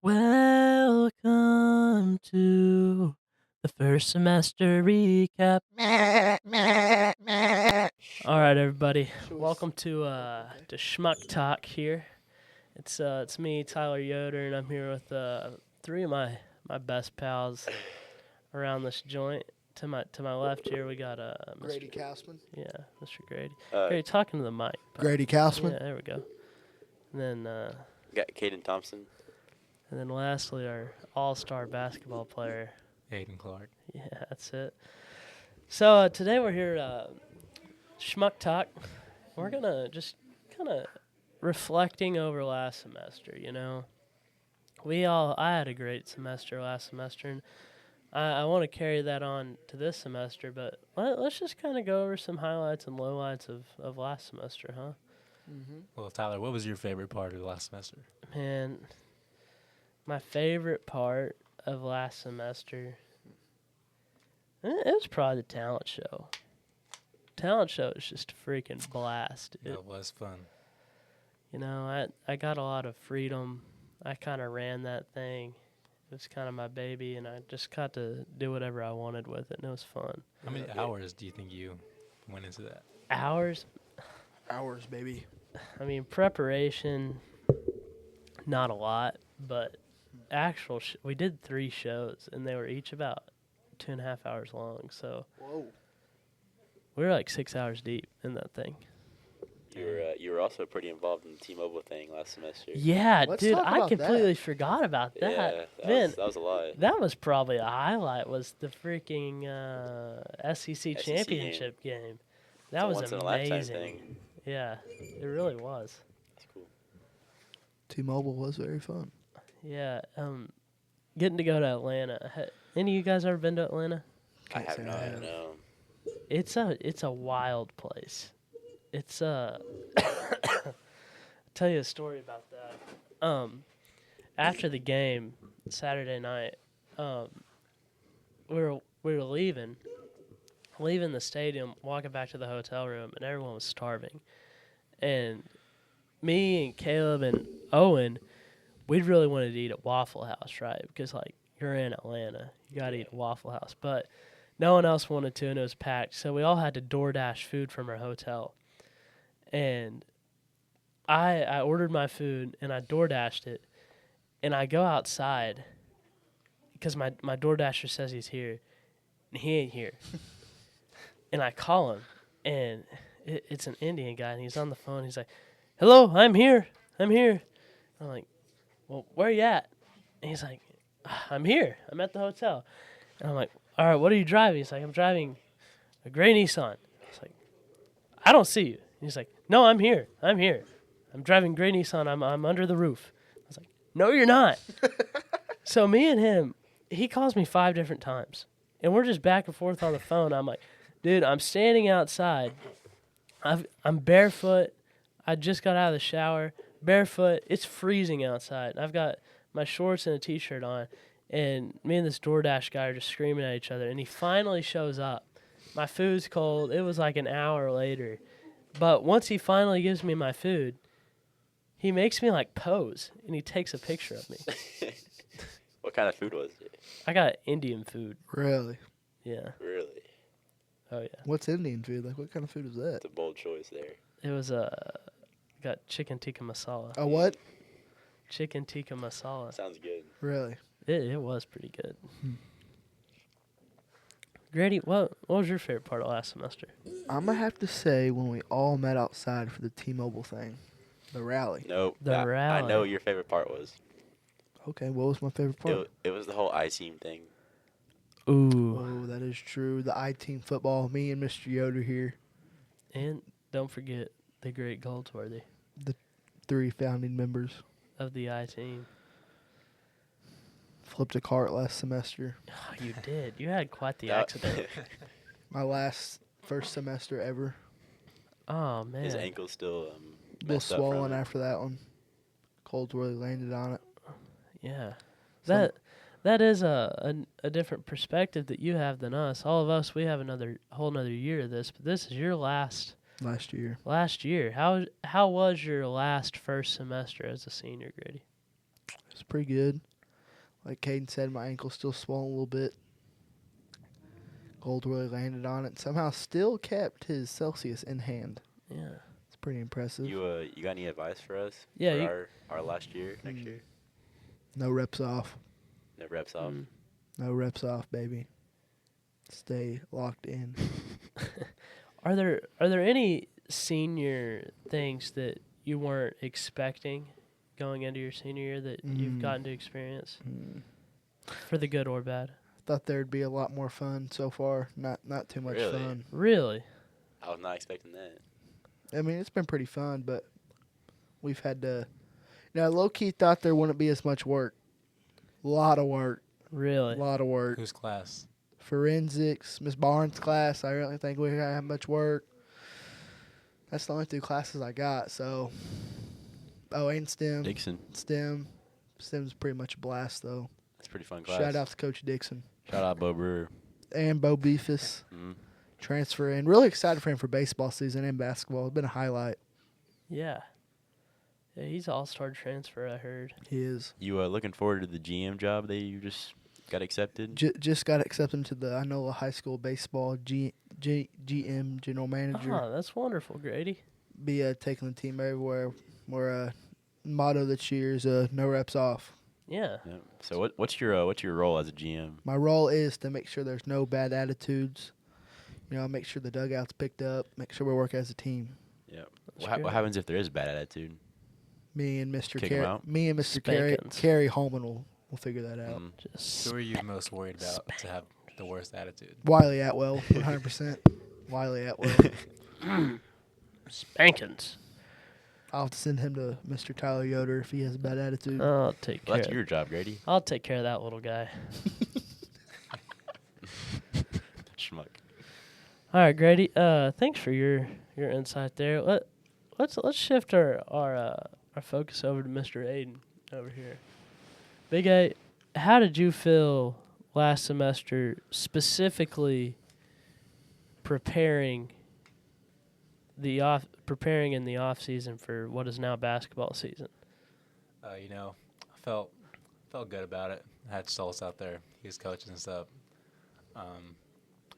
Welcome to the first semester recap. All right, everybody. Welcome to Shmuck Talk here. It's me, Tyler Yoder, and I'm here with three of my best pals around this joint. To my left here, we got Mr. Grady Castman. Yeah, Mr. Grady. Grady, talking to the mic. Grady Castman. Yeah, there we go. And then Got Caden Thompson. And then lastly, our all-star basketball player. Aiden Clark. Yeah, that's it. So today we're here Shmuck Talk. We're going to just kind of reflecting over last semester, you know. I had a great semester last semester, and I want to carry that on to this semester, but let's just kind of go over some highlights and lowlights of last semester, huh? Mm-hmm. Well, Tyler, what was your favorite part of the last semester? Man, my favorite part of last semester, it was probably the talent show. Talent show is just a freaking blast. That was fun. You know, I got a lot of freedom. I kind of ran that thing. It was kind of my baby, and I just got to do whatever I wanted with it, and it was fun. How many hours do you think you went into that? Hours? Hours, baby. I mean, preparation, not a lot, but we did 3 shows, and they were each about 2.5 hours long, so Whoa. we were like 6 hours deep in that thing. You were also pretty involved in the T-Mobile thing last semester. Yeah, Let's dude, talk I about completely forgot about that. Yeah, Man, that was a lot. that was probably a highlight, was the freaking SEC championship game. That was Once in a lifetime amazing. thing. Yeah, it really was. That's cool. T-Mobile was very fun. Yeah, getting to go to Atlanta. Any of you guys ever been to Atlanta? I have say not. I have. No. It's a wild place. It's I'll tell you a story about that. After the game Saturday night, we were leaving the stadium, walking back to the hotel room, and everyone was starving. And me and Caleb and Owen, we really wanted to eat at Waffle House, right? Because like you're in Atlanta, you gotta eat at Waffle House. But no one else wanted to, and it was packed. So we all had to DoorDash food from our hotel. And I ordered my food, and I DoorDashed it. And I go outside because my DoorDasher says he's here, and he ain't here. And I call him, and it's an Indian guy, and he's on the phone. He's like, "Hello, I'm here. I'm like, "Well, where you at?" And he's like, "I'm here. I'm at the hotel." And I'm like, "All right, what are you driving?" He's like, "I'm driving a gray Nissan." I was like, "I don't see you." And he's like, "No, I'm here. I'm driving gray Nissan. I'm under the roof." I was like, "No, you're not." So me and him, he calls me 5 different times, and we're just back and forth on the phone. I'm like, "Dude, I'm standing outside. I'm barefoot. I just got out of the shower, barefoot. It's freezing outside. I've got my shorts and a T-shirt on, and me and this DoorDash guy are just screaming at each other." And he finally shows up. My food's cold. It was like an hour later. But once he finally gives me my food, he makes me like pose, and he takes a picture of me. What kind of food was it? I got Indian food. Really? Yeah. Really? Oh yeah. What's Indian food? Like, what kind of food is that? It's a bold choice there. It was got chicken tikka masala. A what? Chicken tikka masala. Sounds good. Really? It was pretty good. Grady, what was your favorite part of last semester? I'm going to have to say when we all met outside for the T-Mobile thing. The rally. Nope. The I rally. know what your favorite part was. Okay, what was my favorite part? It was the whole I-team thing. Ooh. Oh, that is true. The I-Team football. Me and Mr. Yoder here. And don't forget the great Goldsworthy 3 founding members. of the I-team. Flipped a cart last semester. Oh, you did. You had quite the That- accident. My first semester ever. Oh, man. His ankle's still A little messed up from swollen it. after that one. Coldsworthy landed on it. Yeah. Some- That is a different perspective that you have than us. All of us, we have whole another year of this, but this is your last year. Last year. How was your first semester as a senior, Grady? It's pretty good. Like Caden said, my ankle's still swollen a little bit. Gold really landed on it. Somehow still kept his Celsius in hand. Yeah. It's pretty impressive. You got any advice for us? Yeah, For you- our last year, next year? No reps off. No reps off. Mm. No reps off, baby. Stay locked in. Are there any senior things that you weren't expecting going into your senior year that you've gotten to experience for the good or bad? Thought there'd be a lot more fun so far. Not too much Really? fun. Really? I was not expecting that. I mean, it's been pretty fun, but we've had to. Low key thought there wouldn't be as much work. A lot of work. Really? A lot of work. Whose class? Forensics, Miss Barnes' class. I really think we're gonna have much work. That's the only 2 classes I got. So, and STEM. Dixon. STEM's pretty much a blast though. That's a pretty fun class. Shout out to Coach Dixon Shout out Bo Brewer. and Bo Beefus. Mm-hmm. Transfer in. Really excited for him for baseball season and basketball. It's been a highlight. Yeah. Yeah, he's all-star transfer, I heard. He is. You looking forward to the GM job that you just got accepted? Just got accepted to the Inola High School baseball GM, general manager. Oh, that's wonderful, Grady. Be taking the team everywhere. We're motto this year is no reps off. Yeah. Yeah. So what's your role as a GM? My role is to make sure there's no bad attitudes. Make sure the dugout's picked up. Make sure we work as a team. Yeah. That's What happens if there is a bad attitude? Me and Mr. Kick 'em out? Me and Mr. Spankins. Carey Holman will figure that out. Mm. Just Who are you most worried about to have the worst attitude? Wiley Atwell, 100%. Wiley Atwell. spankins. I'll have to send him to Mr. Tyler Yoder if he has a bad attitude. I'll take Well, care. that's your job, Grady. I'll take care of that little guy. Shmuck. All right, Grady. Thanks for your insight there. Let's shift our focus over to Mr. Aiden over here. Big A, how did you feel last semester, specifically preparing in the off season for what is now basketball season? I felt good about it. I had Schultz out there. He was coaching us up.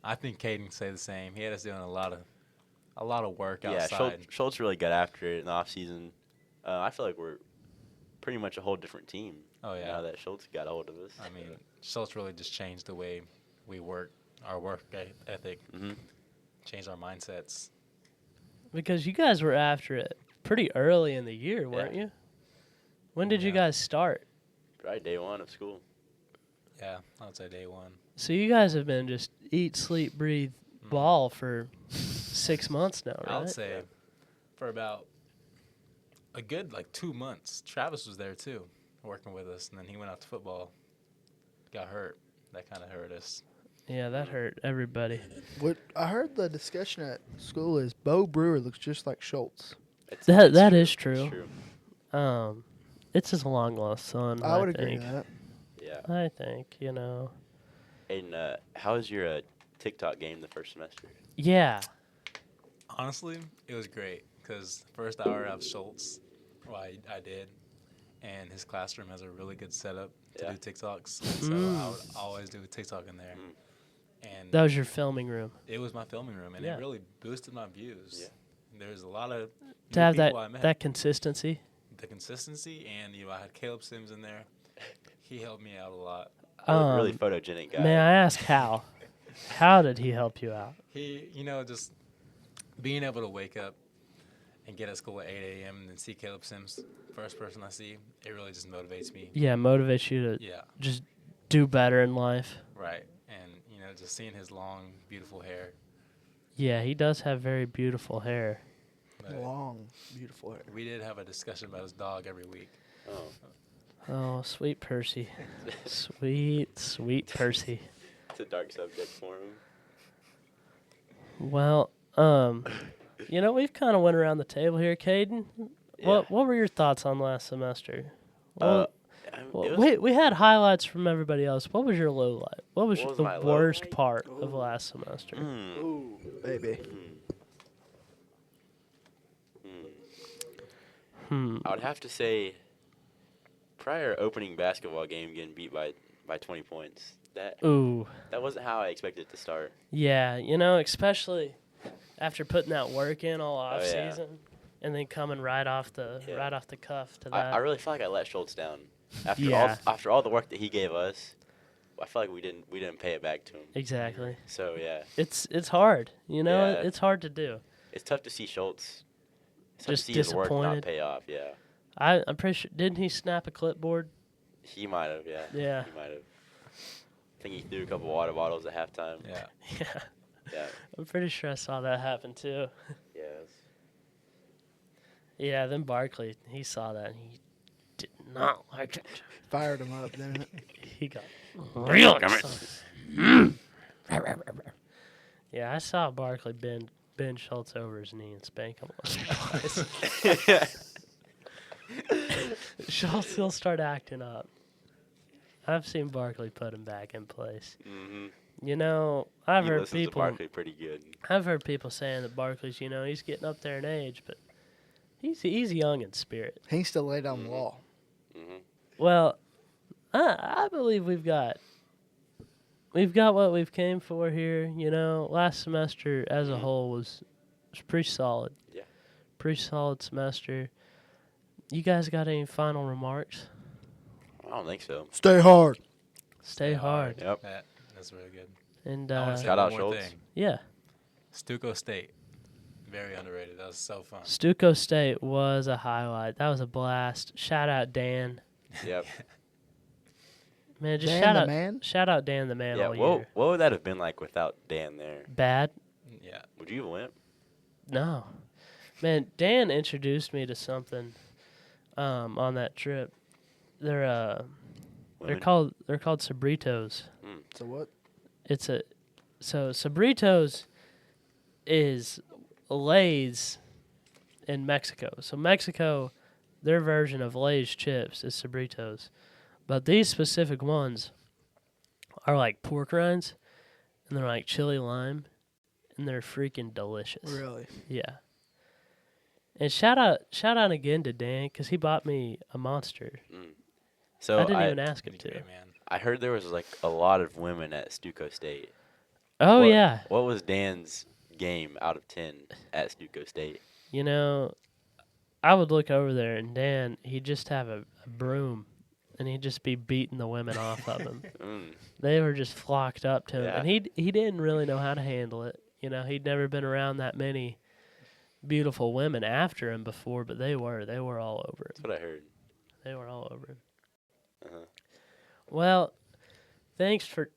I think Caden can say the same. He had us doing a lot of work outside. Yeah, Schultz really got after it in the off season. I feel like we're pretty much a whole different team. Oh, yeah. Now that Schultz got a hold of us. I mean, Schultz really just changed the way we work, our work ethic, Mm-hmm. changed our mindsets. Because you guys were after it pretty early in the year, weren't you? When did you Yeah. guys start? Right, day 1 of school. Yeah, I would say day 1. So you guys have been just eat, sleep, breathe ball for 6 months now, right? I would say for about a good 2 months. Travis was there too, working with us, and then he went out to football, got hurt. That kind of hurt us. Yeah, that hurt everybody. What I heard the discussion at school is Bo Brewer looks just like Schultz. That is true. It's true. It's his long lost son. I would agree think. with that. Yeah. I think Aiden, how was your TikTok game the first semester? Yeah. Honestly, it was great because first hour I have Schultz, well, I did, and his classroom has a really good setup to Yeah. do TikToks. So I would always do a TikTok in there. And That was your filming room. it was my filming room, and Yeah. it really boosted my views. Yeah. There's a lot of To new have people I met. that consistency. The consistency, and I had Caleb Sims in there. He helped me out a lot. Really photogenic guy. May I ask how? How did he help you out? He, just being able to wake up and get at school at 8 a.m. and then see Caleb Sims, first person I see, it really just motivates me. Yeah, motivates you to Yeah, just do better in life. right. And, just seeing his long, beautiful hair. Yeah, he does have very beautiful hair. But Long, beautiful hair. we did have a discussion about his dog every week. Oh. Oh, sweet Percy. Sweet Percy. It's a dark subject for him. Well, we've kind of went around the table here, Caden. What were your thoughts on last semester? We had highlights from everybody else. What was your low light? What was What was the my low worst light? part of last semester? Ooh, baby. Hmm. I would have to say prior opening basketball game getting beat by 20 points. Ooh. That wasn't how I expected it to start. Yeah, especially after putting that work in all off season, and then coming right off the cuff to that. I really feel like I let Schultz down Yeah. after all the work that he gave us. I feel like we didn't pay it back to him. Exactly. So yeah, It's hard. Yeah. It's hard to do. it's tough to see Schultz. It's tough Just to see his work not disappointed. pay off. Yeah, I'm pretty sure. Didn't he snap a clipboard? he might have. Yeah. Yeah. He might have. I think he threw a couple water bottles at halftime. Yeah. Yeah. Yeah. I'm pretty sure I saw that happen too. Yes. Yeah. Then Barkley, he saw that and he did not like it. Fired him up, didn't it? He got real excited. Yeah, I saw Barkley bend Schultz over his knee and spank him once or twice. Schultz will start acting up. I've seen Barkley put him back in place. Mm-hmm. I've He heard listens to people. Barkley pretty good. I've heard people saying that Barkley's, he's getting up there in age, but he's young in spirit. He still laid down the law. Mm-hmm. Well, I believe we've got what we've came for here. Last semester as a whole was pretty solid. Yeah. Pretty solid semester. You guys got any final remarks? I don't think so. Stay hard. Stay hard. Yep. That's really good. And I want to say Shout out one more Schultz. thing. yeah, Stuco State. Very underrated. That was so fun. Stuco State was a highlight. That was a blast. Shout out Dan. Yep. Man, just Dan shout the out man? shout out Dan the man Yeah. all What year. would that have been like without Dan there? Bad? Yeah. Would you have went? No. Man, Dan introduced me to something on that trip. They're Women? called Sabritos. So what? So Sabritos is Lay's in Mexico. So Mexico, their version of Lay's chips is Sabritos. But these specific ones are like pork rinds, and they're like chili lime, and they're freaking delicious. Really? Yeah. And shout out again to Dan, because he bought me a Monster. So I didn't even ask him Pretty to. great, man. I heard there was like a lot of women at Stuco State. Oh, What- yeah. What was Dan's game out of 10 at Stuco State? I would look over there, and Dan, he'd just have a broom, and he'd just be beating the women off of him. They were just flocked up to him, Yeah. and he didn't really know how to handle it. He'd never been around that many beautiful women after him before, but they were all over him. That's what I heard. They were all over him. Uh-huh. Well, thanks to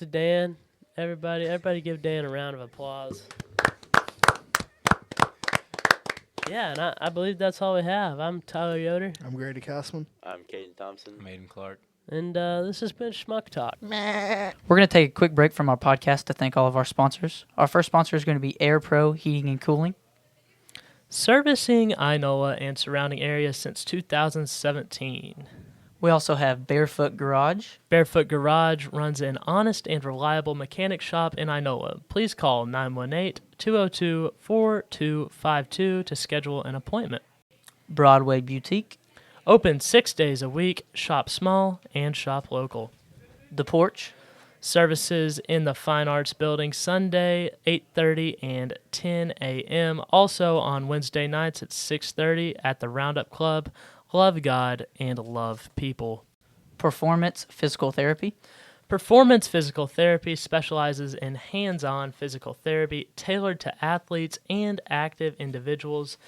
Dan. Everybody give Dan a round of applause. Yeah, and I believe that's all we have. I'm Tyler Yoder, I'm Grady Cosman. I'm Caden Thompson. Maiden Clark. and this has been Shmuck Talk. We're going to take a quick break from our podcast to thank all of our sponsors. Our first sponsor is going to be Air Pro Heating and Cooling. Servicing Inola and surrounding areas since 2017. We also have Barefoot Garage. Barefoot Garage runs an honest and reliable mechanic shop in Inola. Please call 918-202-4252 to schedule an appointment. Broadway Boutique. Open 6 days a week. Shop small and shop local. The Porch. Services in the Fine Arts Building Sunday, 8:30 and 10 a.m. Also on Wednesday nights at 6:30 at the Roundup Club. Love God and love people. Performance Physical Therapy. Performance Physical Therapy specializes in hands-on physical therapy tailored to athletes and active individuals.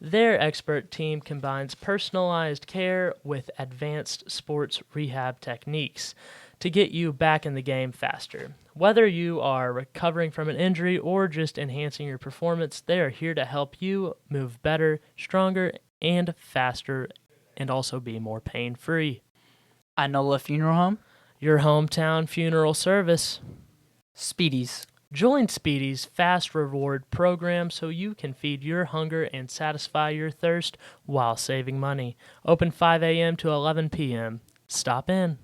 Their expert team combines personalized care with advanced sports rehab techniques to get you back in the game faster. Whether you are recovering from an injury or just enhancing your performance, they are here to help you move better, stronger, and faster, and also be more pain-free. Inola Funeral Home. Your hometown funeral service. Speedies. Join Speedy's Fast Reward program so you can feed your hunger and satisfy your thirst while saving money. Open 5 a.m. to 11 p.m. Stop in.